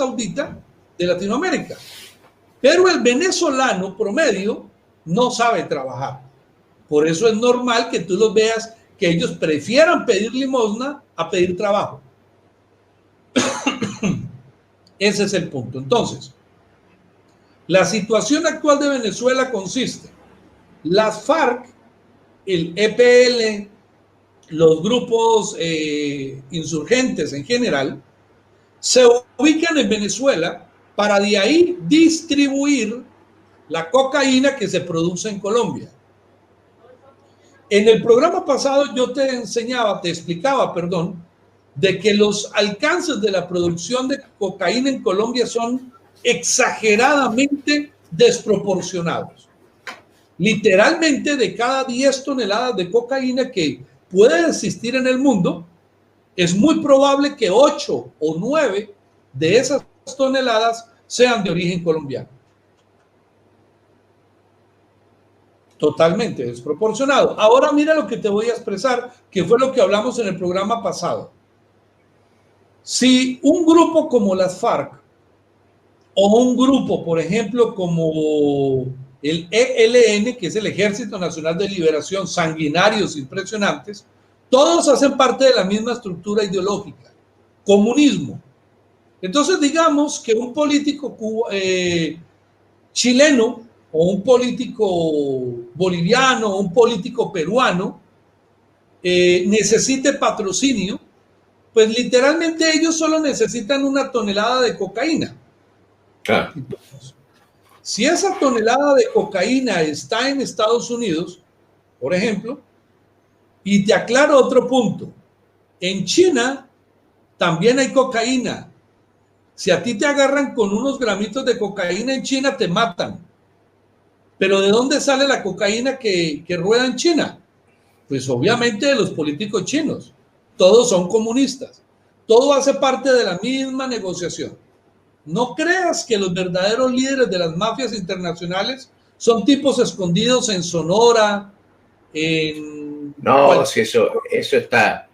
Saudita de Latinoamérica. Pero el venezolano promedio no sabe trabajar. Por eso es normal que tú los veas que ellos prefieran pedir limosna a pedir trabajo. Ese es el punto. Entonces, la situación actual de Venezuela consiste: las FARC, el EPL, los grupos insurgentes en general, se ubican en Venezuela para de ahí distribuir la cocaína que se produce en Colombia. En el programa pasado yo te explicaba, de que los alcances de la producción de cocaína en Colombia son exageradamente desproporcionados. Literalmente, de cada 10 toneladas de cocaína que puede existir en el mundo, es muy probable que 8 o 9 de esas toneladas sean de origen colombiano. Totalmente desproporcionado. Ahora mira lo que te voy a expresar, que fue lo que hablamos en el programa pasado. Si un grupo como las FARC o un grupo, por ejemplo, como el ELN, que es el Ejército Nacional de Liberación, sanguinarios impresionantes, todos hacen parte de la misma estructura ideológica, comunismo. Entonces digamos que un político chileno o un político boliviano o un político peruano necesite patrocinio, pues literalmente ellos solo necesitan 1 tonelada de cocaína. Ah. Entonces, si esa tonelada de cocaína está en Estados Unidos, por ejemplo, y te aclaro otro punto, en China también hay cocaína. Si a ti te agarran con unos gramitos de cocaína en China, te matan. Pero ¿de dónde sale la cocaína que rueda en China? Pues obviamente de los políticos chinos. Todos son comunistas. Todo hace parte de la misma negociación. No creas que los verdaderos líderes de las mafias internacionales son tipos escondidos en Sonora, en... No, si eso está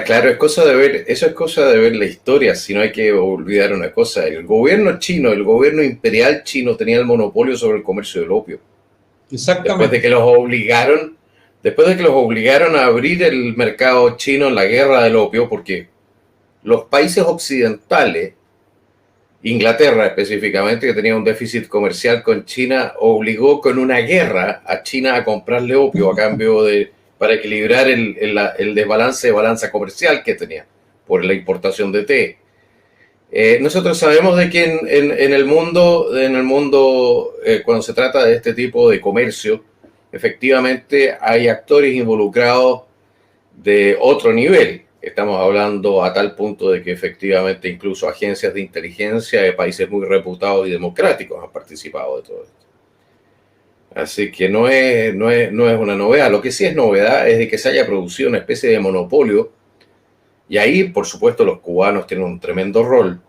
claro. Eso es cosa de ver la historia. Si no, hay que olvidar una cosa: el gobierno chino, el gobierno imperial chino, tenía el monopolio sobre el comercio del opio. Exactamente. Después de que los obligaron a abrir el mercado chino en la guerra del opio, porque los países occidentales, Inglaterra específicamente, que tenía un déficit comercial con China, obligó con una guerra a China a comprarle opio a cambio para equilibrar el desbalance de balanza comercial que tenía por la importación de té. Nosotros sabemos de que en el mundo, cuando se trata de este tipo de comercio, efectivamente hay actores involucrados de otro nivel. Estamos hablando a tal punto de que efectivamente incluso agencias de inteligencia de países muy reputados y democráticos han participado de todo esto. Así que no es una novedad. Lo que sí es novedad es de que se haya producido una especie de monopolio, y ahí, por supuesto, los cubanos tienen un tremendo rol.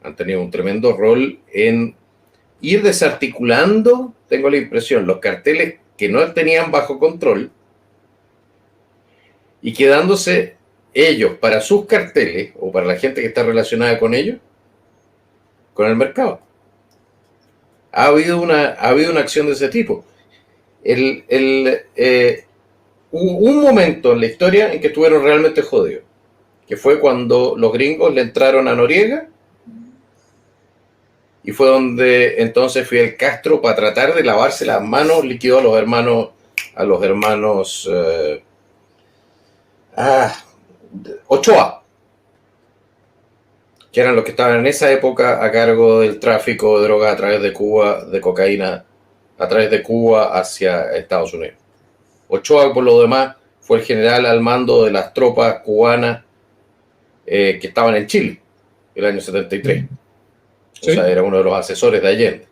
Han tenido un tremendo rol en ir desarticulando, tengo la impresión, los carteles que no tenían bajo control y quedándose ellos para sus carteles o para la gente que está relacionada con ellos, con el mercado. Ha habido una acción de ese tipo. Hubo un momento en la historia en que estuvieron realmente jodidos, que fue cuando los gringos le entraron a Noriega, y fue donde entonces Fidel Castro, para tratar de lavarse las manos, liquidó a los hermanos Ochoa, que eran los que estaban en esa época a cargo del tráfico de droga a través de Cuba, de cocaína, a través de Cuba hacia Estados Unidos. Ochoa, por lo demás, fue el general al mando de las tropas cubanas que estaban en Chile el año 73. Sí. O sea, era uno de los asesores de Allende.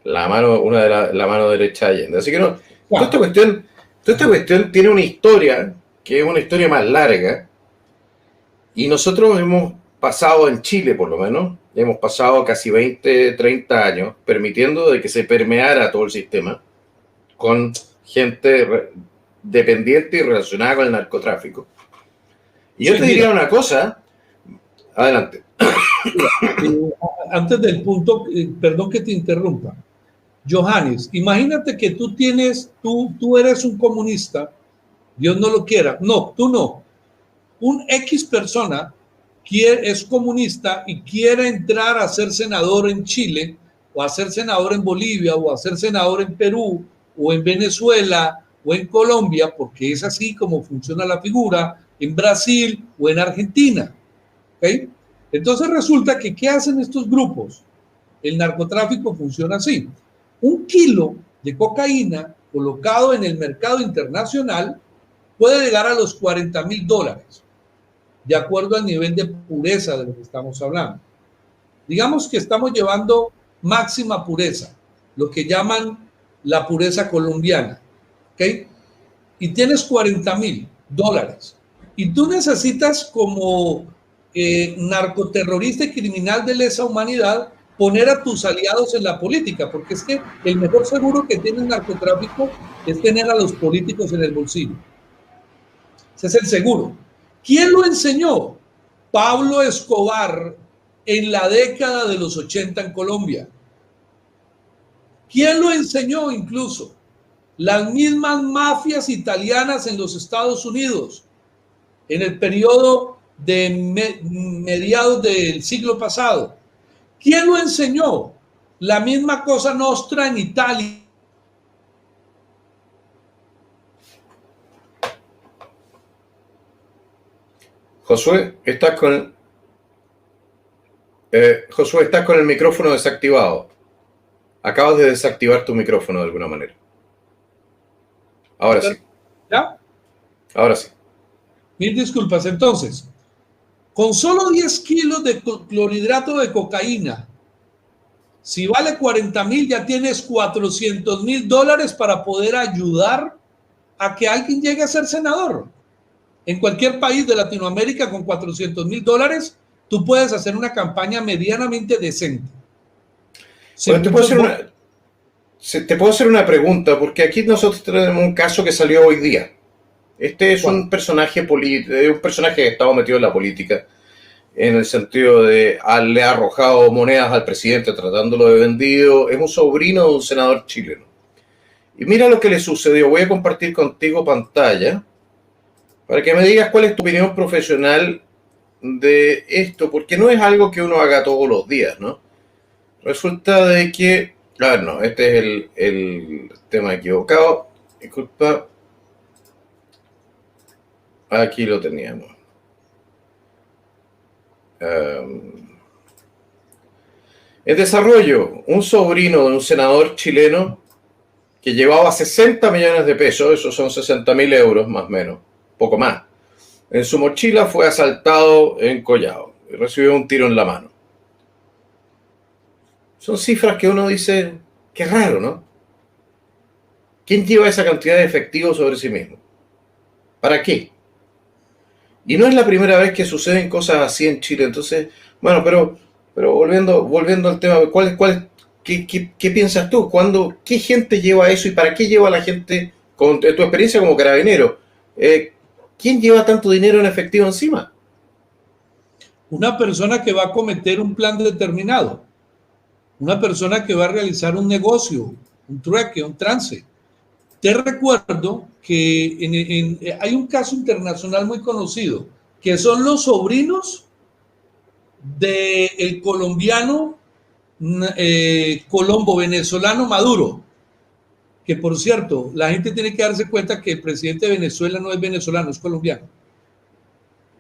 La mano derecha de Allende. Así que no, toda esta cuestión tiene una historia que es una historia más larga, y nosotros hemos pasado en Chile, por lo menos, hemos pasado casi 20, 30 años permitiendo de que se permeara todo el sistema con gente dependiente y relacionada con el narcotráfico. Y yo te diría una cosa, Adelante. Mira, antes del punto, perdón que te interrumpa. Johannes, imagínate que tú eres un comunista, Dios no lo quiera. No, tú no. Un X persona es comunista y quiere entrar a ser senador en Chile, o a ser senador en Bolivia, o a ser senador en Perú, o en Venezuela, o en Colombia, porque es así como funciona la figura, en Brasil o en Argentina. ¿Okay? Entonces resulta que, ¿qué hacen estos grupos? El narcotráfico funciona así. Un kilo de cocaína colocado en el mercado internacional puede llegar a los $40,000, de acuerdo al nivel de pureza de lo que estamos hablando. Digamos que estamos llevando máxima pureza, lo que llaman la pureza colombiana, ¿ok? Y tienes $40,000. Y tú necesitas, como narcoterrorista y criminal de lesa humanidad, poner a tus aliados en la política, porque es que el mejor seguro que tiene el narcotráfico es tener a los políticos en el bolsillo. Ese es el seguro. ¿Quién lo enseñó? Pablo Escobar en la década de los 80 en Colombia. ¿Quién lo enseñó incluso? Las mismas mafias italianas en los Estados Unidos, en el periodo de mediados del siglo pasado. ¿Quién lo enseñó? La misma cosa nostra en Italia. Josué, estás con el micrófono desactivado. Acabas de desactivar tu micrófono de alguna manera. Ahora sí. ¿Ya? Ahora sí. Mil disculpas. Entonces, con solo 10 kilos de clorhidrato de cocaína, si vale 40,000, ya tienes $400,000 para poder ayudar a que alguien llegue a ser senador. En cualquier país de Latinoamérica, con $400,000, tú puedes hacer una campaña medianamente decente. Bueno, te puedo hacer una pregunta, porque aquí nosotros tenemos un caso que salió hoy día. Este es un personaje político, un personaje que estaba metido en la política, en el sentido de le ha arrojado monedas al presidente tratándolo de vendido. Es un sobrino de un senador chileno. Y mira lo que le sucedió. Voy a compartir contigo pantalla para que me digas cuál es tu opinión profesional de esto, porque no es algo que uno haga todos los días, ¿no? Resulta de que, a ver, no, este es el tema equivocado. Disculpa. Aquí lo teníamos. En desarrollo, un sobrino de un senador chileno que llevaba 60 millones de pesos, esos son 60.000 euros más o menos, poco más. En su mochila fue asaltado en Collao y recibió un tiro en la mano. Son cifras que uno dice, qué raro, ¿no? ¿Quién lleva esa cantidad de efectivo sobre sí mismo? ¿Para qué? Y no es la primera vez que suceden cosas así en Chile. Entonces, bueno, pero volviendo al tema, ¿qué piensas tú? ¿Qué gente lleva eso y para qué lleva la gente, con tu experiencia como carabinero? ¿Quién lleva tanto dinero en efectivo encima? Una persona que va a cometer un plan determinado. Una persona que va a realizar un negocio, un trueque, un trance. Te recuerdo que hay un caso internacional muy conocido, que son los sobrinos del colombiano colombo-venezolano Maduro, que por cierto, la gente tiene que darse cuenta que el presidente de Venezuela no es venezolano, es colombiano.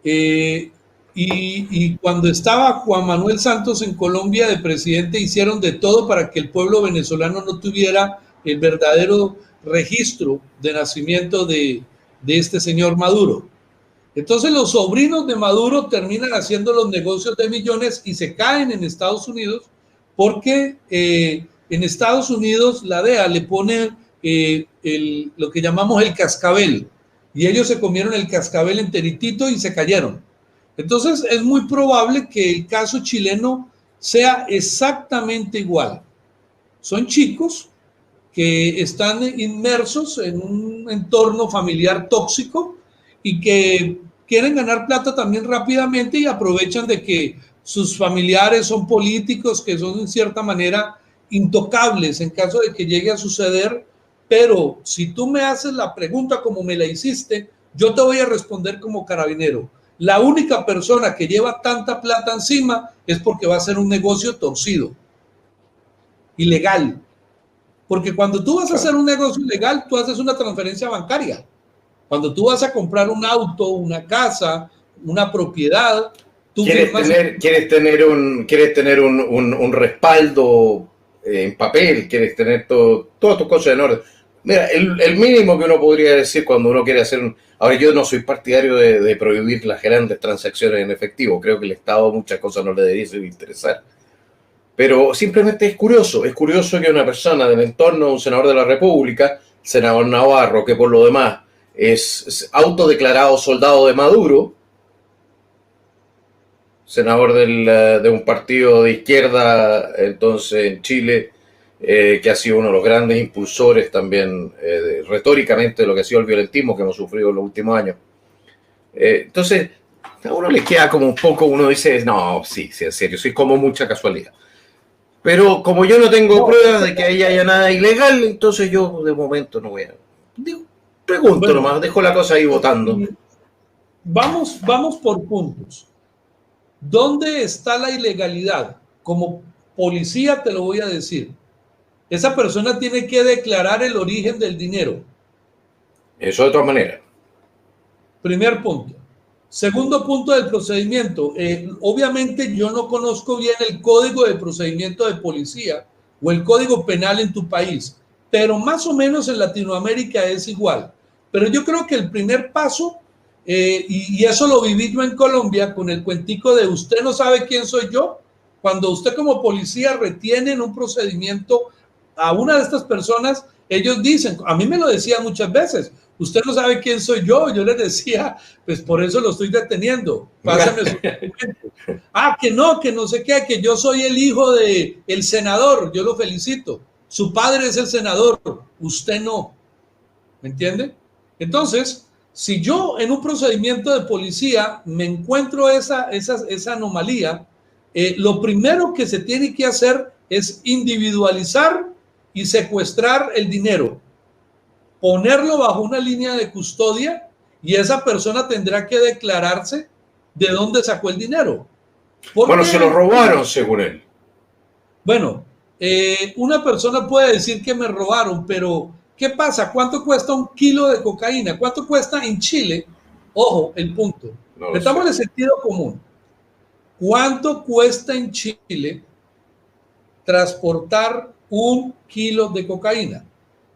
Y cuando estaba Juan Manuel Santos en Colombia de presidente, hicieron de todo para que el pueblo venezolano no tuviera el verdadero registro de nacimiento de este señor Maduro. Entonces los sobrinos de Maduro terminan haciendo los negocios de millones y se caen en Estados Unidos porque en Estados Unidos la DEA le pone lo que llamamos el cascabel, y ellos se comieron el cascabel enteritito y se cayeron. Entonces es muy probable que el caso chileno sea exactamente igual. Son chicos que están inmersos en un entorno familiar tóxico y que quieren ganar plata también rápidamente y aprovechan de que sus familiares son políticos que son en cierta manera intocables en caso de que llegue a suceder. Pero si tú me haces la pregunta como me la hiciste, yo te voy a responder como carabinero. La única persona que lleva tanta plata encima es porque va a hacer un negocio torcido, ilegal. Porque cuando tú vas a hacer un negocio ilegal, tú haces una transferencia bancaria. Cuando tú vas a comprar un auto, una casa, una propiedad, tú quieres tener un respaldo en papel, quieres tener todas tus cosas en orden. Mira, el mínimo que uno podría decir cuando uno quiere hacer Ahora, yo no soy partidario de prohibir las grandes transacciones en efectivo. Creo que el Estado muchas cosas no le debiese interesar. Pero simplemente es curioso que una persona del entorno de un senador de la República, senador Navarro, que por lo demás es autodeclarado soldado de Maduro, senador de un partido de izquierda, entonces en Chile, que ha sido uno de los grandes impulsores también retóricamente de lo que ha sido el violentismo que hemos sufrido en los últimos años. Entonces, a uno le queda como un poco, uno dice, no, sí, en serio, sí, como mucha casualidad. Pero como yo no tengo pruebas de que ahí haya nada ilegal, entonces yo de momento no voy a... Pregunto nomás, dejo la cosa ahí votando. Vamos por puntos. ¿Dónde está la ilegalidad? Como policía te lo voy a decir. Esa persona tiene que declarar el origen del dinero. Eso de todas maneras. Primer punto. Segundo punto del procedimiento. Obviamente yo no conozco bien el código de procedimiento de policía o el código penal en tu país, pero más o menos en Latinoamérica es igual. Pero yo creo que el primer paso, y eso lo viví yo en Colombia con el cuentico de usted no sabe quién soy yo, cuando usted como policía retiene en un procedimiento a una de estas personas, ellos dicen, a mí me lo decían muchas veces, usted no sabe quién soy yo les decía, pues por eso lo estoy deteniendo, pásame su documento. Que no sé qué, que yo soy el hijo de el senador, yo lo felicito, su padre es el senador, usted no, ¿me entiende? Entonces, si yo en un procedimiento de policía me encuentro esa anomalía, lo primero que se tiene que hacer es individualizar y secuestrar el dinero, ponerlo bajo una línea de custodia y esa persona tendrá que declararse de dónde sacó el dinero. Bueno, se lo robaron según él. Bueno, una persona puede decir que me robaron, pero ¿qué pasa? ¿Cuánto cuesta un kilo de cocaína? ¿Cuánto cuesta en Chile? Ojo, el punto. Estamos en el sentido común. ¿Cuánto cuesta en Chile transportar un kilo de cocaína?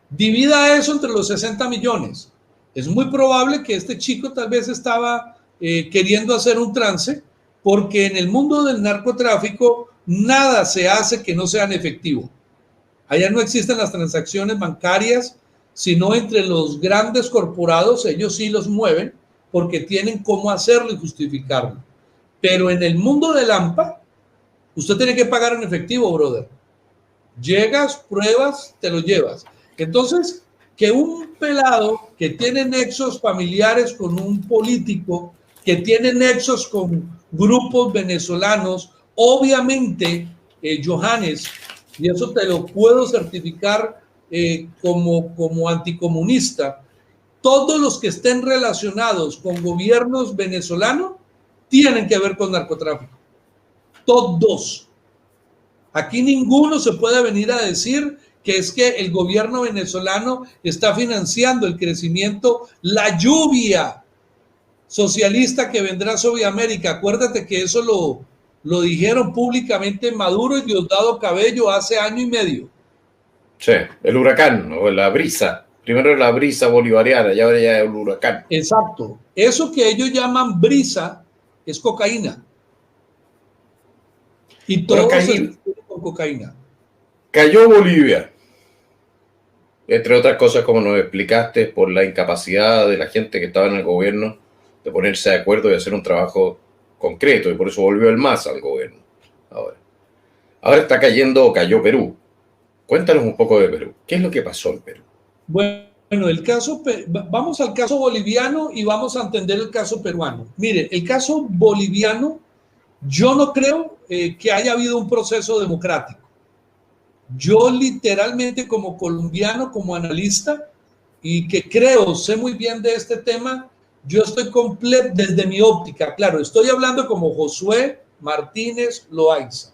Divida eso entre los 60 millones. Es muy probable que este chico tal vez estaba queriendo hacer un trance, porque en el mundo del narcotráfico nada se hace que no sea en efectivo. Allá no existen las transacciones bancarias, sino entre los grandes corporados, ellos sí los mueven porque tienen cómo hacerlo y justificarlo. Pero en el mundo del AMPA, usted tiene que pagar en efectivo, brother. Llegas, pruebas, te lo llevas. Entonces, que un pelado que tiene nexos familiares con un político, que tiene nexos con grupos venezolanos, obviamente, Johannes, y eso te lo puedo certificar como anticomunista, todos los que estén relacionados con gobiernos venezolanos tienen que ver con narcotráfico. Todos. Aquí ninguno se puede venir a decir que es que el gobierno venezolano está financiando el crecimiento, la lluvia socialista que vendrá sobre América. Acuérdate que eso lo dijeron públicamente Maduro y Diosdado Cabello hace año y medio. Sí, el huracán o la brisa. Primero la brisa bolivariana y ahora ya el huracán. Exacto. Eso que ellos llaman brisa es cocaína. Y todo se tiene con cocaína. Cayó Bolivia. Entre otras cosas, como nos explicaste, por la incapacidad de la gente que estaba en el gobierno de ponerse de acuerdo y hacer un trabajo concreto, y por eso volvió el MAS al gobierno. Ahora cayó Perú. Cuéntanos un poco de Perú. ¿Qué es lo que pasó en Perú? Bueno, Bueno, vamos al caso boliviano y vamos a entender el caso peruano. Mire, el caso boliviano, yo no creo que haya habido un proceso democrático. Yo literalmente como colombiano, como analista, y que sé muy bien de este tema, yo estoy completo desde mi óptica, claro, estoy hablando como Josué Martínez Loaiza,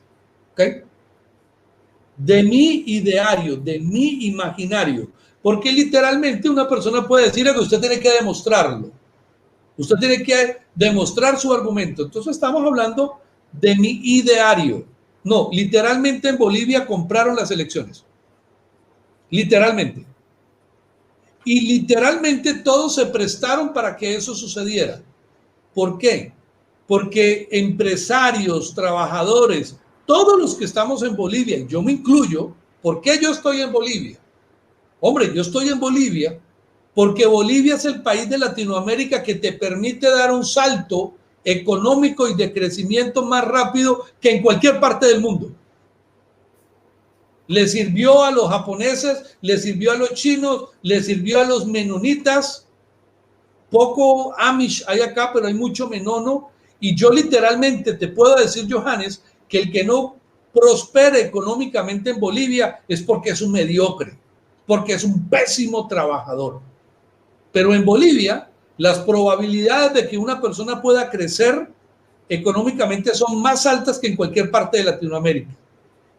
¿ok? De mi ideario, de mi imaginario, porque literalmente una persona puede decir que usted tiene que demostrarlo, usted tiene que demostrar su argumento, entonces estamos hablando de mi ideario. No, literalmente en Bolivia compraron las elecciones, literalmente. Y literalmente todos se prestaron para que eso sucediera. ¿Por qué? Porque empresarios, trabajadores, todos los que estamos en Bolivia, y yo me incluyo, ¿por qué yo estoy en Bolivia? Hombre, yo estoy en Bolivia porque Bolivia es el país de Latinoamérica que te permite dar un salto económico y de crecimiento más rápido que en cualquier parte del mundo. Le sirvió a los japoneses, le sirvió a los chinos, le sirvió a los menonitas. Poco Amish hay acá, pero hay mucho menono. Y yo literalmente te puedo decir, Johannes, que el que no prospere económicamente en Bolivia es porque es un mediocre, porque es un pésimo trabajador. Pero en Bolivia, las probabilidades de que una persona pueda crecer económicamente son más altas que en cualquier parte de Latinoamérica.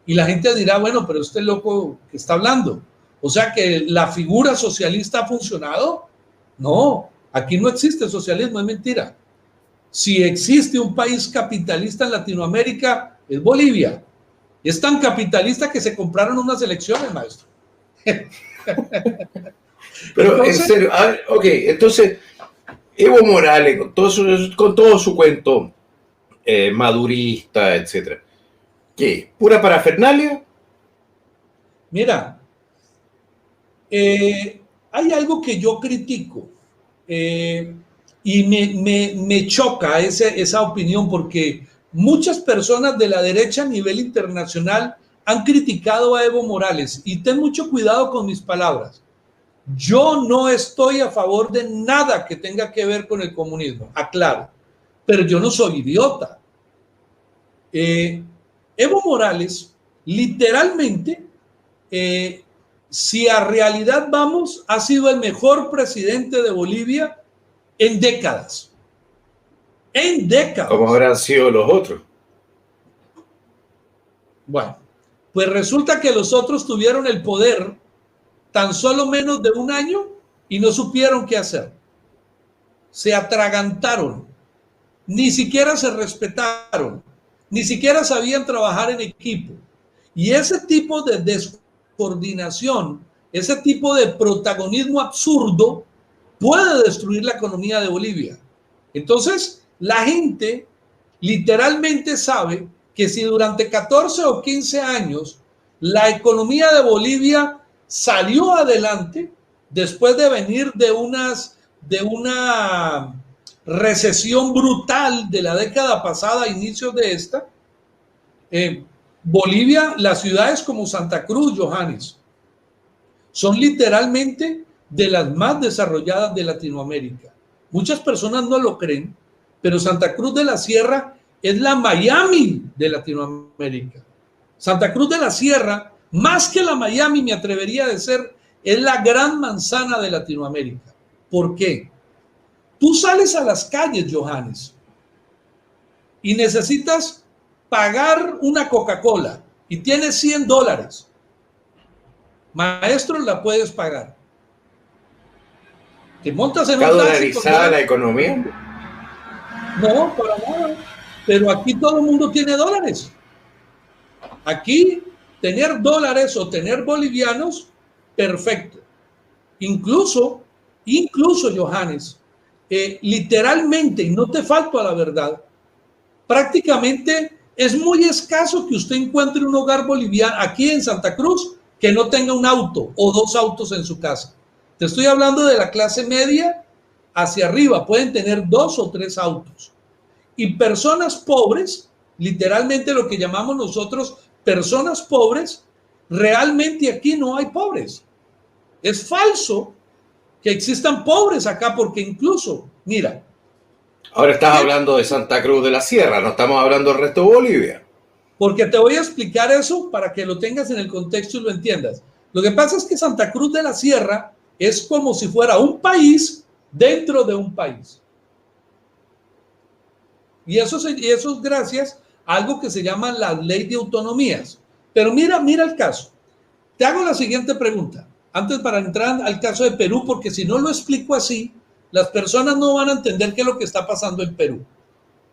Y la gente dirá, bueno, pero este loco que está hablando. O sea que la figura socialista ha funcionado. No, aquí no existe socialismo, es mentira. Si existe un país capitalista en Latinoamérica, es Bolivia. Es tan capitalista que se compraron unas elecciones, maestro. Pero entonces, en serio, ok, entonces Evo Morales, con todo su cuento madurista, etcétera, ¿qué? ¿Pura parafernalia? Mira, hay algo que yo critico y me choca esa opinión porque muchas personas de la derecha a nivel internacional han criticado a Evo Morales y ten mucho cuidado con mis palabras. Yo no estoy a favor de nada que tenga que ver con el comunismo, aclaro, pero yo no soy idiota. Evo Morales, literalmente, si a realidad vamos, ha sido el mejor presidente de Bolivia en décadas. En décadas. ¿Cómo habrán sido los otros? Bueno, pues resulta que los otros tuvieron el poder tan solo menos de un año y no supieron qué hacer. Se atragantaron, ni siquiera se respetaron, ni siquiera sabían trabajar en equipo. Y ese tipo de descoordinación, ese tipo de protagonismo absurdo puede destruir la economía de Bolivia. Entonces, la gente literalmente sabe que si durante 14 o 15 años la economía de Bolivia salió adelante después de venir de una recesión brutal de la década pasada a inicios de esta, Bolivia, las ciudades como Santa Cruz, Johannes, son literalmente de las más desarrolladas de Latinoamérica. Muchas personas no lo creen, pero Santa Cruz de la Sierra es la Miami de Latinoamérica. Santa Cruz de la Sierra, más que la Miami, me atrevería a decir, es la gran manzana de Latinoamérica. ¿Por qué? Tú sales a las calles, Johannes, y necesitas pagar una Coca-Cola y tienes $100. Maestro, la puedes pagar. Te montas en un taxi. ¿Está dolarizada la economía? No, para nada. Pero aquí todo el mundo tiene dólares. Aquí tener dólares o tener bolivianos, perfecto. Incluso, Johannes, literalmente, y no te falto a la verdad, prácticamente es muy escaso que usted encuentre un hogar boliviano aquí en Santa Cruz que no tenga un auto o 2 autos en su casa. Te estoy hablando de la clase media hacia arriba, pueden tener 2 o 3 autos. Y personas pobres, literalmente lo que llamamos nosotros personas pobres, realmente aquí no hay pobres. Es falso que existan pobres acá, porque incluso, mira. Ahora estás hablando de Santa Cruz de la Sierra, no estamos hablando del resto de Bolivia. Porque te voy a explicar eso para que lo tengas en el contexto y lo entiendas. Lo que pasa es que Santa Cruz de la Sierra es como si fuera un país dentro de un país. Y eso es gracias a algo que se llama la ley de autonomías. Pero mira el caso. Te hago la siguiente pregunta, antes para entrar al caso de Perú, porque si no lo explico así, las personas no van a entender qué es lo que está pasando en Perú,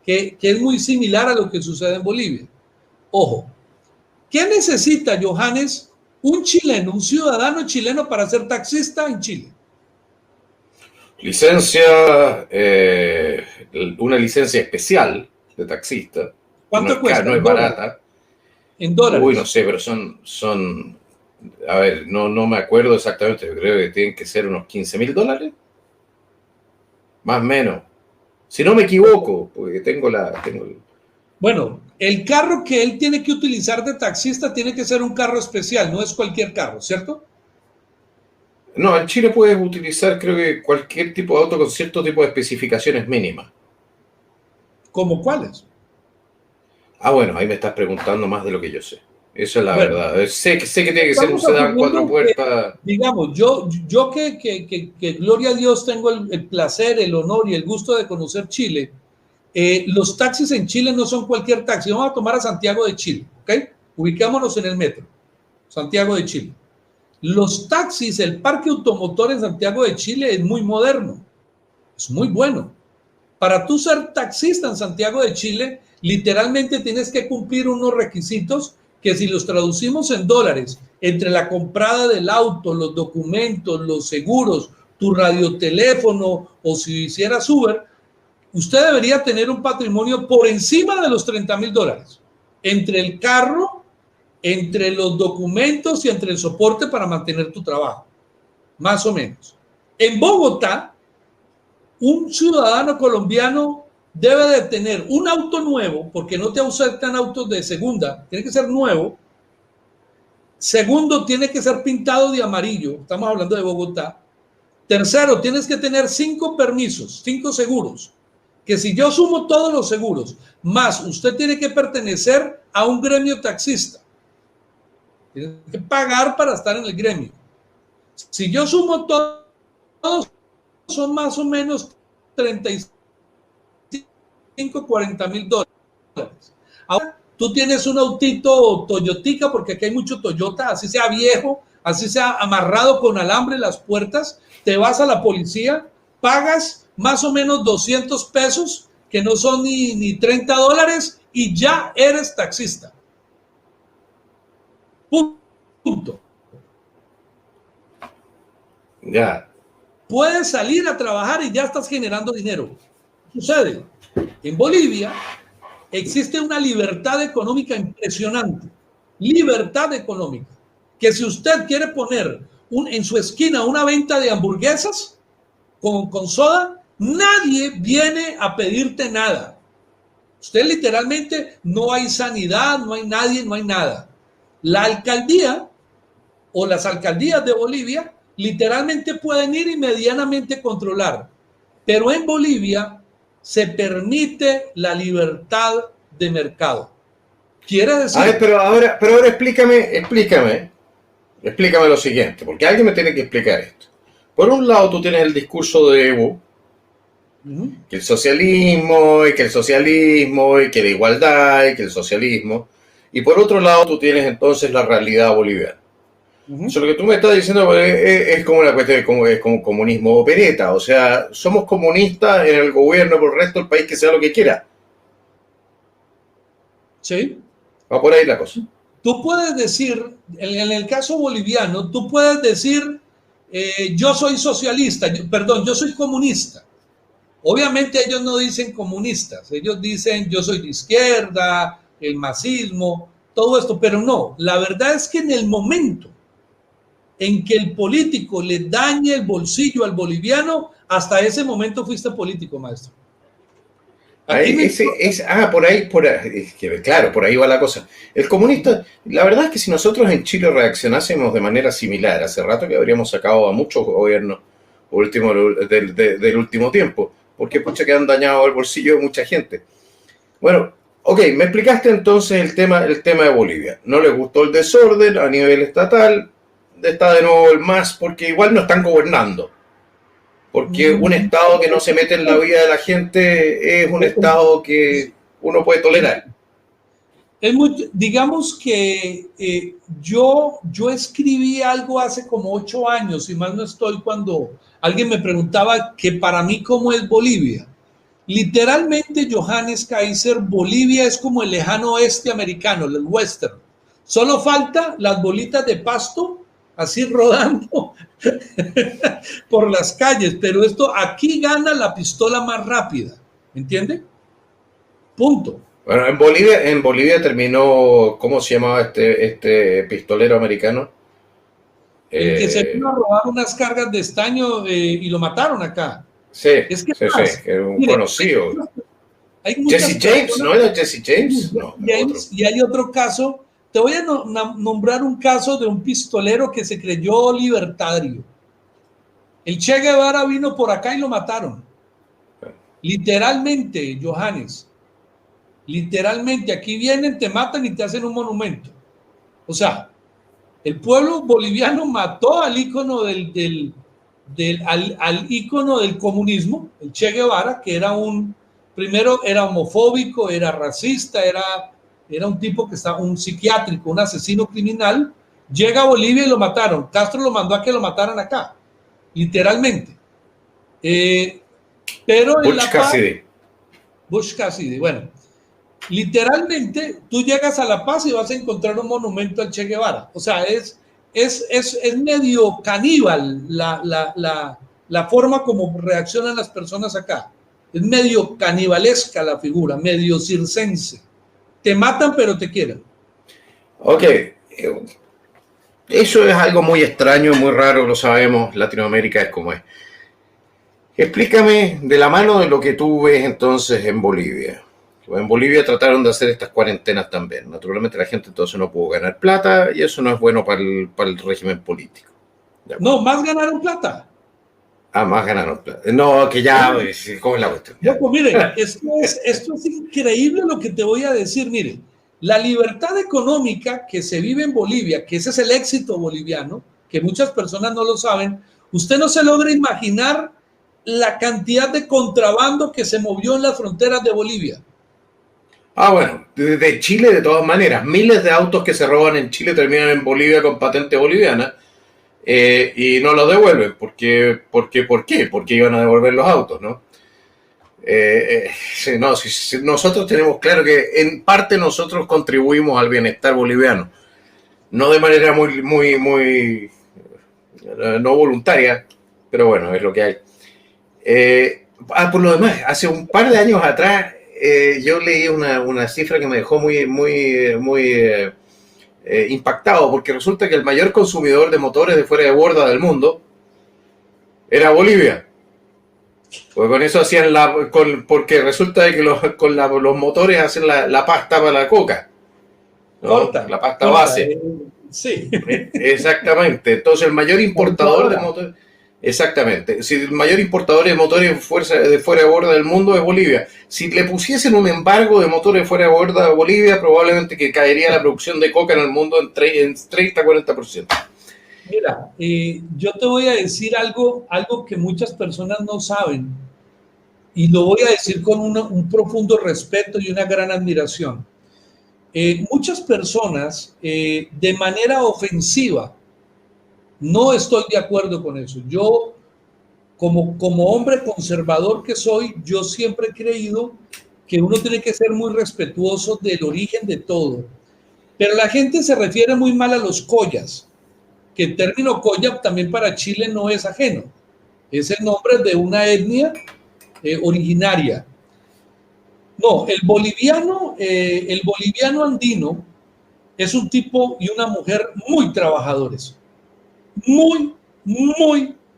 que es muy similar a lo que sucede en Bolivia. Ojo, ¿qué necesita, Johannes, un chileno, un ciudadano chileno para ser taxista en Chile? Licencia, una licencia especial de taxista. ¿Cuánto cuesta? No es barata. En dólares. Uy, no sé, pero son a ver, no me acuerdo exactamente, creo que tienen que ser unos $15,000. Más o menos. Si no me equivoco, porque tengo Bueno, el carro que él tiene que utilizar de taxista tiene que ser un carro especial, no es cualquier carro, ¿cierto? No, en Chile puedes utilizar, creo que cualquier tipo de auto con cierto tipo de especificaciones mínimas. ¿Cómo cuáles? Ah, bueno, ahí me estás preguntando más de lo que yo sé. Eso es la verdad. Sé que tiene que ser un sedán 4 puertas. Digamos, yo que gloria a Dios tengo el placer, el honor y el gusto de conocer Chile. Los taxis en Chile no son cualquier taxi. Vamos a tomar a Santiago de Chile, ¿ok? Ubicámonos en el metro. Santiago de Chile. Los taxis, el parque automotor en Santiago de Chile es muy moderno. Es muy bueno. Para tú ser taxista en Santiago de Chile, literalmente tienes que cumplir unos requisitos que si los traducimos en dólares, entre la comprada del auto, los documentos, los seguros, tu radioteléfono o si hicieras Uber, usted debería tener un patrimonio por encima de los $30,000 entre el carro, entre los documentos y entre el soporte para mantener tu trabajo, más o menos. En Bogotá, un ciudadano colombiano debe de tener un auto nuevo, porque no te aceptan autos de segunda, tiene que ser nuevo. Segundo, tiene que ser pintado de amarillo, estamos hablando de Bogotá. Tercero, tienes que tener 5 permisos, 5 seguros, que si yo sumo todos los seguros, más usted tiene que pertenecer a un gremio taxista. Tiene que pagar para estar en el gremio. Si yo sumo todos, son más o menos 35, $40,000. Ahora, tú tienes un autito Toyotica, porque aquí hay mucho Toyota, así sea viejo, así sea amarrado con alambre las puertas, te vas a la policía, pagas más o menos 200 pesos, que no son ni $30, y ya eres taxista. Punto. Ya. Puedes salir a trabajar y ya estás generando dinero. Sucede. En Bolivia existe una libertad económica impresionante. Libertad económica. Que si usted quiere poner en su esquina una venta de hamburguesas con soda, nadie viene a pedirte nada. Usted literalmente no hay sanidad, no hay nadie, no hay nada. La alcaldía o las alcaldías de Bolivia literalmente pueden ir y medianamente controlar, pero en Bolivia se permite la libertad de mercado. Quiere decir... A ver, pero ahora explícame lo siguiente, porque alguien me tiene que explicar esto. Por un lado tú tienes el discurso de Evo, que el socialismo, y que la igualdad, y que el socialismo, y por otro lado tú tienes entonces la realidad boliviana. Eso lo que tú me estás diciendo es como una cuestión, es como comunismo opereta, o sea, somos comunistas en el gobierno por el resto del país que sea lo que quiera. Sí. Va por ahí la cosa. Tú puedes decir, en el caso boliviano, tú puedes decir, yo soy socialista, yo soy comunista. Obviamente ellos no dicen comunistas, ellos dicen yo soy de izquierda, el masismo, todo esto, pero no, la verdad es que en el momento en que el político le dañe el bolsillo al boliviano, hasta ese momento fuiste político, maestro. Por ahí, claro, por ahí va la cosa. El comunista, la verdad es que si nosotros en Chile reaccionásemos de manera similar, hace rato que habríamos sacado a muchos gobiernos del último tiempo, porque pucha que han dañado el bolsillo de mucha gente. Bueno, ok, me explicaste entonces el tema de Bolivia. No les gustó el desorden a nivel estatal, está de nuevo el MAS, porque igual no están gobernando. Porque un Estado que no se mete en la vida de la gente es un Estado que uno puede tolerar. Digamos que yo escribí algo hace como 8 años, si mal no estoy, cuando alguien me preguntaba que para mí cómo es Bolivia. Literalmente, Johannes Kaiser, Bolivia es como el lejano oeste americano, el western. Solo falta las bolitas de pasto así rodando por las calles, pero aquí gana la pistola más rápida, ¿entiende? Punto. Bueno, en Bolivia terminó, ¿cómo se llamaba este pistolero americano? El que se vino a robar unas cargas de estaño y lo mataron acá. Sí, es que es un conocido. Hay Jesse James, ¿no era Jesse James? No, James, y hay otro caso. Te voy a nombrar un caso de un pistolero que se creyó libertario. El Che Guevara vino por acá y lo mataron. Literalmente, Johannes. Literalmente, aquí vienen, te matan y te hacen un monumento. O sea, el pueblo boliviano mató al ícono al ícono del comunismo, el Che Guevara, que primero era homofóbico, era racista, era un tipo que estaba, un psiquiátrico, un asesino criminal. Llega a Bolivia y lo mataron. Castro lo mandó a que lo mataran acá, literalmente. Pero en La Paz, Bush Cassidy, bueno, literalmente tú llegas a La Paz y vas a encontrar un monumento al Che Guevara. O sea, es medio caníbal la forma como reaccionan las personas acá. Es medio canibalesca la figura, medio circense. Te matan pero te quieren. Ok, eso es algo muy extraño, muy raro, lo sabemos, Latinoamérica es como es. Explícame de la mano de lo que tú ves entonces en Bolivia. En Bolivia trataron de hacer estas cuarentenas también. Naturalmente la gente entonces no pudo ganar plata y eso no es bueno para el régimen político. No, más ganaron plata. Más ganaron plata. No, que ya, ¿cómo es la cuestión? No, pues miren, esto es increíble lo que te voy a decir. Miren, la libertad económica que se vive en Bolivia, que ese es el éxito boliviano, que muchas personas no lo saben, usted no se logra imaginar la cantidad de contrabando que se movió en las fronteras de Bolivia. Bueno, de Chile de todas maneras, miles de autos que se roban en Chile terminan en Bolivia con patente boliviana y no los devuelven. ¿Por qué? Porque iban a devolver los autos, ¿no? Si nosotros tenemos claro que en parte nosotros contribuimos al bienestar boliviano, no de manera muy no voluntaria, pero bueno, es lo que hay. Por lo demás, hace un par de años atrás yo leí una cifra que me dejó muy impactado, porque resulta que el mayor consumidor de motores de fuera de borda del mundo era Bolivia. Pues con eso hacían porque resulta de que los motores hacen la pasta para la coca, ¿no? Corta, la pasta base. Sí. Exactamente. Entonces el mayor importador de motores. Exactamente. Si el mayor importador de motores de fuera de borda del mundo es Bolivia. Si le pusiesen un embargo de motores de fuera de borda a Bolivia, probablemente que caería la producción de coca en el mundo en 30-40%. Mira, yo te voy a decir algo que muchas personas no saben, y lo voy a decir con un profundo respeto y una gran admiración. Muchas personas, de manera ofensiva, no estoy de acuerdo con eso. Yo, como hombre conservador que soy, yo siempre he creído que uno tiene que ser muy respetuoso del origen de todo. Pero la gente se refiere muy mal a los collas, que el término colla también para Chile no es ajeno. Es el nombre de una etnia originaria. No, el boliviano andino es un tipo y una mujer muy trabajadores. Muy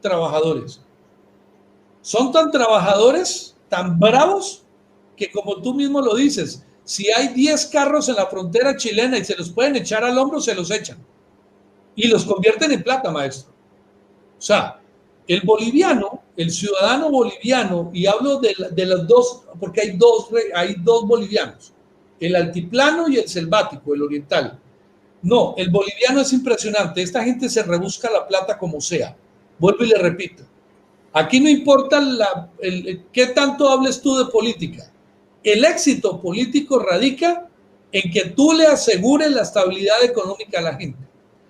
trabajadores. Son tan trabajadores, tan bravos, que como tú mismo lo dices, si hay 10 carros en la frontera chilena y se los pueden echar al hombro, se los echan. Y los convierten en plata, maestro. O sea, El boliviano, el ciudadano boliviano, y hablo de las dos, porque hay dos bolivianos, el altiplano y el selvático, el oriental. No, el boliviano es impresionante. Esta gente se rebusca la plata como sea. Vuelvo y le repito. Aquí no importa qué tanto hables tú de política. El éxito político radica en que tú le asegures la estabilidad económica a la gente.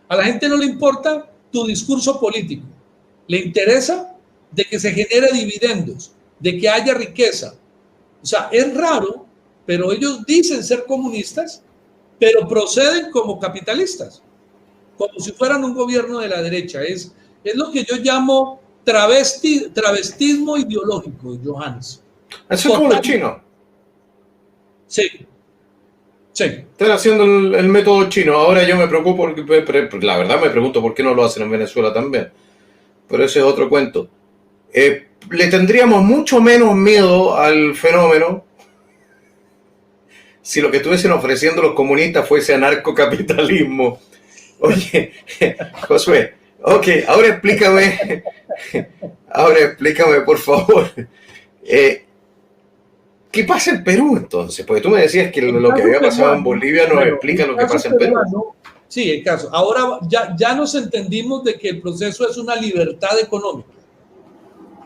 A la gente no le importa tu discurso político. Le interesa de que se genere dividendos, de que haya riqueza. O sea, es raro, pero ellos dicen ser comunistas, pero proceden como capitalistas, como si fueran un gobierno de la derecha. Es lo que yo llamo travestismo ideológico, Johannes. Eso es como los chinos. Sí, sí. Están haciendo el método chino. Ahora yo me preocupo, porque la verdad me pregunto por qué no lo hacen en Venezuela también. Pero ese es otro cuento. Le tendríamos mucho menos miedo al fenómeno si lo que estuviesen ofreciendo los comunistas fuese anarcocapitalismo. Oye, Josué, ok, ahora explícame, por favor, ¿qué pasa en Perú entonces? Porque tú me decías que lo que había pasado en Bolivia nos explica lo que pasa en Perú. Sí, el caso. Ahora ya nos entendimos de que el proceso es una libertad económica.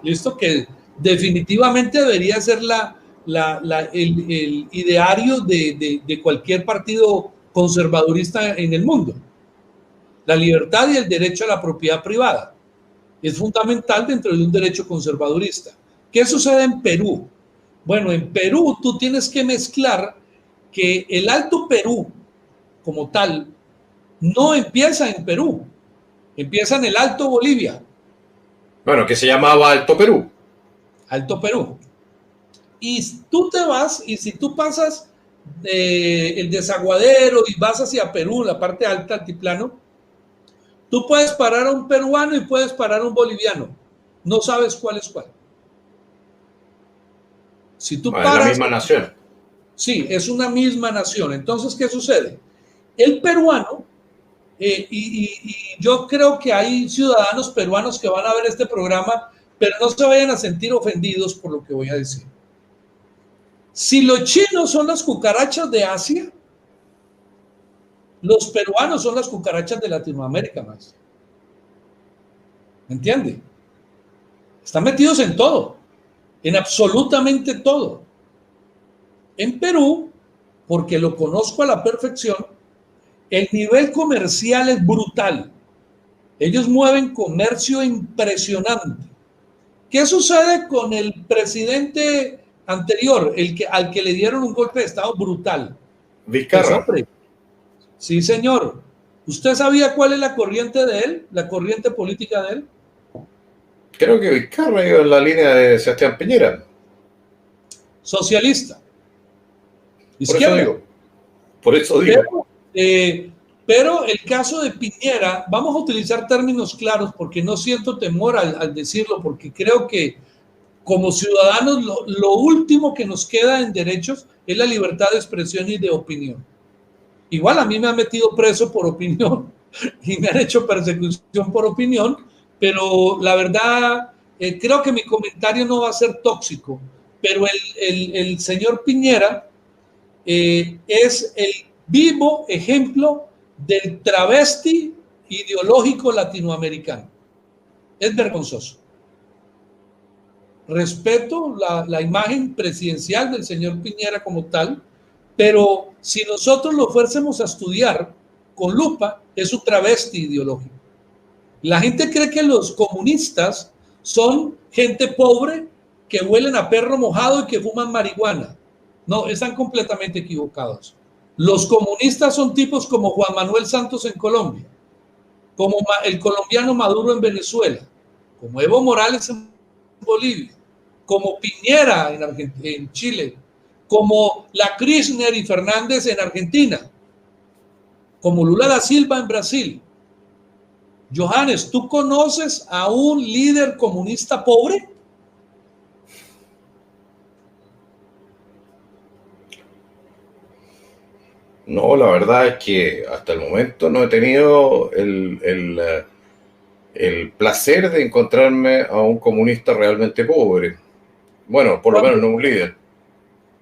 ¿Listo? Que definitivamente debería ser el ideario de cualquier partido conservadorista en el mundo. La libertad y el derecho a la propiedad privada es fundamental dentro de un derecho conservadorista. ¿Qué sucede en Perú? Bueno, en Perú tú tienes que mezclar que el Alto Perú, como tal, no empieza en Perú, empieza en el Alto Bolivia. Bueno, que se llamaba Alto Perú. Alto Perú. Y tú te vas, y si tú pasas el Desaguadero y vas hacia Perú, la parte alta, altiplano, tú puedes parar a un peruano y puedes parar a un boliviano. No sabes cuál es cuál. Si tú paras... Es la misma nación. Sí, es una misma nación. Entonces, ¿qué sucede? El peruano, y yo creo que hay ciudadanos peruanos que van a ver este programa, pero no se vayan a sentir ofendidos por lo que voy a decir. Si los chinos son las cucarachas de Asia, los peruanos son las cucarachas de Latinoamérica más. ¿Me entiende? Están metidos en todo, en absolutamente todo. En Perú, porque lo conozco a la perfección, el nivel comercial es brutal. Ellos mueven comercio impresionante. ¿Qué sucede con el presidente anterior, al que le dieron un golpe de Estado brutal? Vizcarra. Pues, sí, señor. ¿Usted sabía cuál es la corriente de él? ¿La corriente política de él? Creo que Vizcarra iba en la línea de Sebastián Piñera. Socialista. Izquierda. Por eso digo. Pero el caso de Piñera, vamos a utilizar términos claros porque no siento temor al decirlo, porque creo que como ciudadanos lo último que nos queda en derechos es la libertad de expresión y de opinión. Igual a mí me han metido preso por opinión y me han hecho persecución por opinión, pero la verdad creo que mi comentario no va a ser tóxico, pero el señor Piñera es el vivo ejemplo del travesti ideológico latinoamericano. Es vergonzoso. Respeto la imagen presidencial del señor Piñera como tal, pero si nosotros lo fuésemos a estudiar con lupa, es un travesti ideológico. La gente cree que los comunistas son gente pobre que huelen a perro mojado y que fuman marihuana. No, están completamente equivocados. Los comunistas son tipos como Juan Manuel Santos en Colombia, como el colombiano Maduro en Venezuela, como Evo Morales en Bolivia, como Piñera en Chile, como la Kirchner y Fernández en Argentina, como Lula da Silva en Brasil. Johannes, ¿tú conoces a un líder comunista pobre? No, la verdad es que hasta el momento no he tenido el placer de encontrarme a un comunista realmente pobre. Bueno, por lo menos no un líder.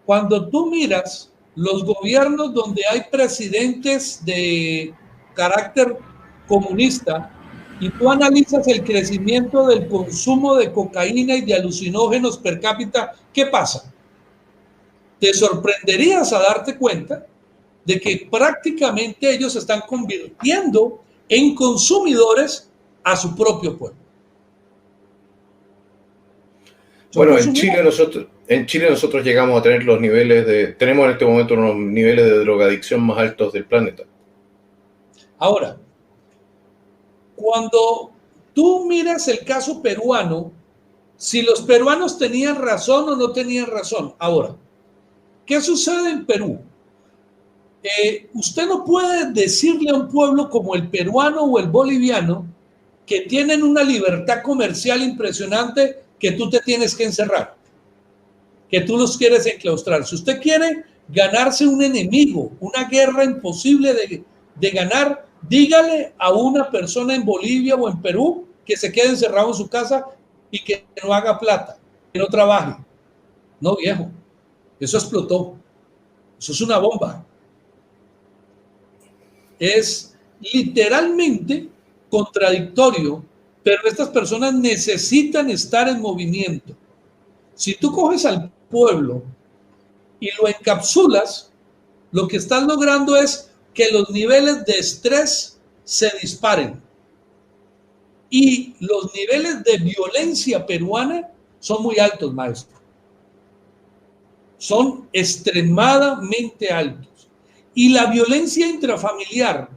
Cuando tú miras los gobiernos donde hay presidentes de carácter comunista y tú analizas el crecimiento del consumo de cocaína y de alucinógenos per cápita, ¿qué pasa? Te sorprenderías a darte cuenta de que prácticamente ellos se están convirtiendo en consumidores a su propio pueblo. Bueno, en Chile nosotros llegamos a tener tenemos en este momento unos niveles de drogadicción más altos del planeta. Ahora, cuando tú miras el caso peruano, si los peruanos tenían razón o no tenían razón. Ahora, ¿qué sucede en Perú? Usted no puede decirle a un pueblo como el peruano o el boliviano que tienen una libertad comercial impresionante que tú te tienes que encerrar, que tú los quieres enclaustrar. Si usted quiere ganarse un enemigo, una guerra imposible de ganar, dígale a una persona en Bolivia o en Perú que se quede encerrado en su casa y que no haga plata, que no trabaje. No, viejo, eso explotó. Eso es una bomba. Es literalmente contradictorio, pero estas personas necesitan estar en movimiento. Si tú coges al pueblo y lo encapsulas, lo que estás logrando es que los niveles de estrés se disparen. Y los niveles de violencia peruana son muy altos, maestro. Son extremadamente altos. Y la violencia intrafamiliar